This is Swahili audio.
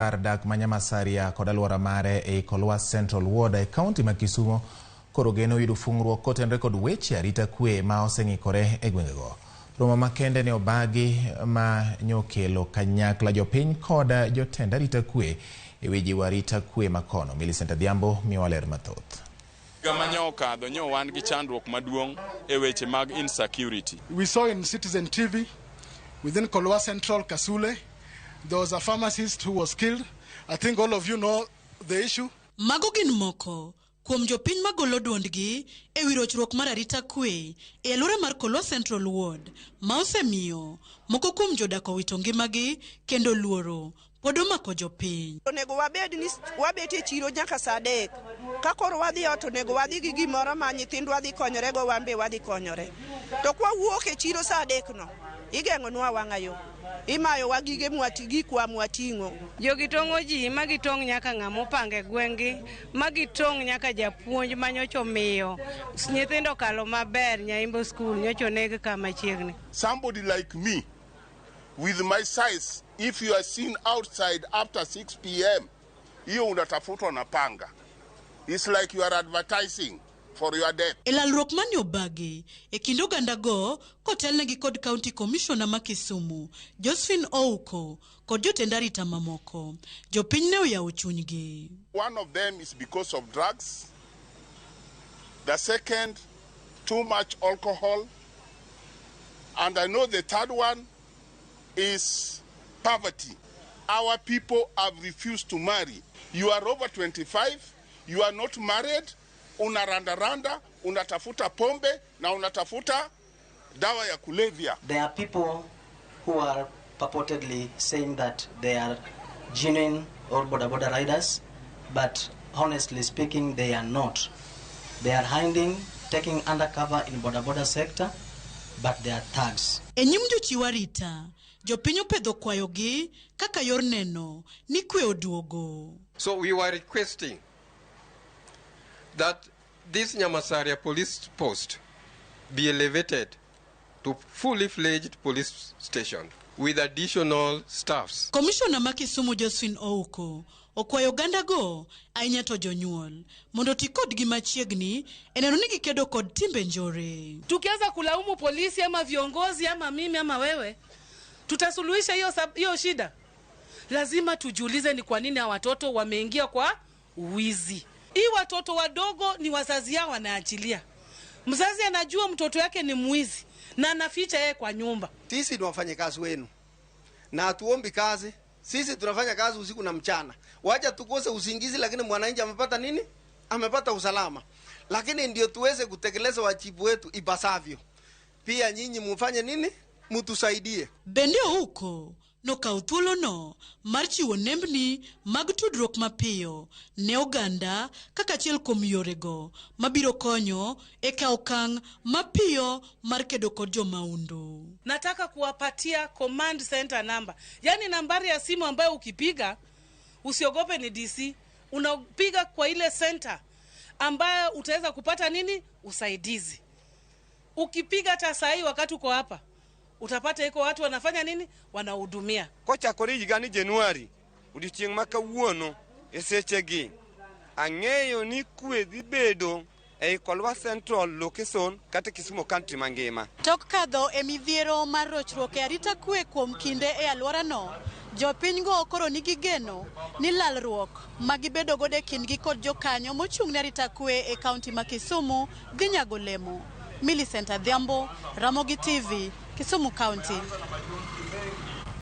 dak ma Nyamasaria kod aluora mare e Kolwa Central Ward e kaunti ma Kisumu koro geno yudo fungruok kotenre kod weche arita kwee ma oseng'ikore e gwengego. Romo makende ne obagi ma nyokelo kanyakla jopiny kod jotend arita kwee e wi jiwo arita kwee makono. Millicent Adhiambo miyowa ler mathoth. Gamanyoka donyo wan gi chandruok maduong' e weche mag insecurity. We saw in Citizen TV within Kolwa Central Kasule there was a pharmacist who was killed. I think all of you know the issue. Mago gin moko kuom jopiny magolo duondgi e wi rochruok mar arita kwee e alwora mar Kolwa Central Ward ma osemiyo moko kuom jodak owito ngimagi kendo luoro pod omako jopiny. Onego wabed ni wabet e chiro nyaka saa 3. Ka koro wadhi ot onego wadhi gi gimoro ma nyithindwa dhi konyore go, wambe wadhi konyore. To kwa wuok e chiro saa 3 no igeng'onwa wang'ayo. Imayo wagige mwatigi kwa mwating'o. Jogi tong'o ji magitong' nyaka ng'amo pange gwengi, magitong' nyaka japuonj manyocho miyo nyithindo kalo maber nyaimbo school nyocho neg kama chiegni. Somebody like me with my size, if you are seen outside after 6 p.m. hiyo unatafutwa na panga. It's like you are advertising for your death. Elalruok mani obagi e kind ogandago kotelnegi kod County Komishona ma Kisumu, Josephine Ouko kod jotend arita mamoko. Jopiny ne oyawo chunygi. One of them is because of drugs. The second, too much alcohol. And I know the third one is poverty. Our people have refused to marry. You are over 25, you are not married, unaranda, unatafuta pombe na unatafuta dawa ya kulevya. There are people who are purportedly saying that they are genuine or border riders, but honestly speaking, they are not. They are hiding, taking undercover in border sector, but they are thugs. Enyim jochiw arita, jopiny opedho kwayogi kaka yor neno ni kwee oduogo. So we were requesting that this Nyamasaria police post be elevated to fully fledged police station with additional staffs. Komishona ma Kisumu Josephine Ouko okwayo ogandago ahinya to jonyuol mondo ti kodgi machiegni eneno ni gikedo kod timbe njore. Tukianza kulaumu polisi ama viongozi ama mimi ama wewe, tutasuluhisha hiyo shida? Lazima tujiulize ni kwa nini hawa watoto wameingia kwa uwizi. Hii watoto wadogo ni wazazi yao wanaachilia. Mzazi anajua mtoto yake ni mwizi na anaficha yeye kwa nyumba. Sisi ni wafanyakazi wenu na hatuombi kazi. Sisi tunafanya kazi usiku na mchana. Wacha tukose usingizi, lakini mwananchi amepata nini? Amepata usalama. Lakini ndio tuweze kutekeleza wajibu wetu ipasavyo. Pia nyinyi mufanye nini? Mutusaidie. Bende huko no kauthulo no mar chiwo nembni mag tudruok mapiyo ne oganda kaka achiel kuom yorego mabiro konyo e kawo okang' mapiyo mar kedo kod jomaundu. Nataka kuwapatia command center number, yani nambari ya simu ambayo ukipiga usiogope ni DC, unapiga kwa ile center ambayo utaweza kupata nini? Usaidizi. Ukipiga hata saa hii wakati uko hapa utapata iko watu wanafanya nini? Wanahudumia. Kocha kori gani Januari udichieng maka wuono esechegi ang'eyo ni kwee dhi bedo e Kolwa Central location kata Kisumu County mangima. Tok kadho e midhiero mar rochruok e arita kwee kuom kinde e alwora no, jopinygo koro nigi geno ni lalruok magibedo godo e kindgi kod jokanyo mochung' ne arita kwee e kaunti ma Kisumu dhi nyago lemo. Millicent Adhiambo, Ramogi TV, Kisumu County.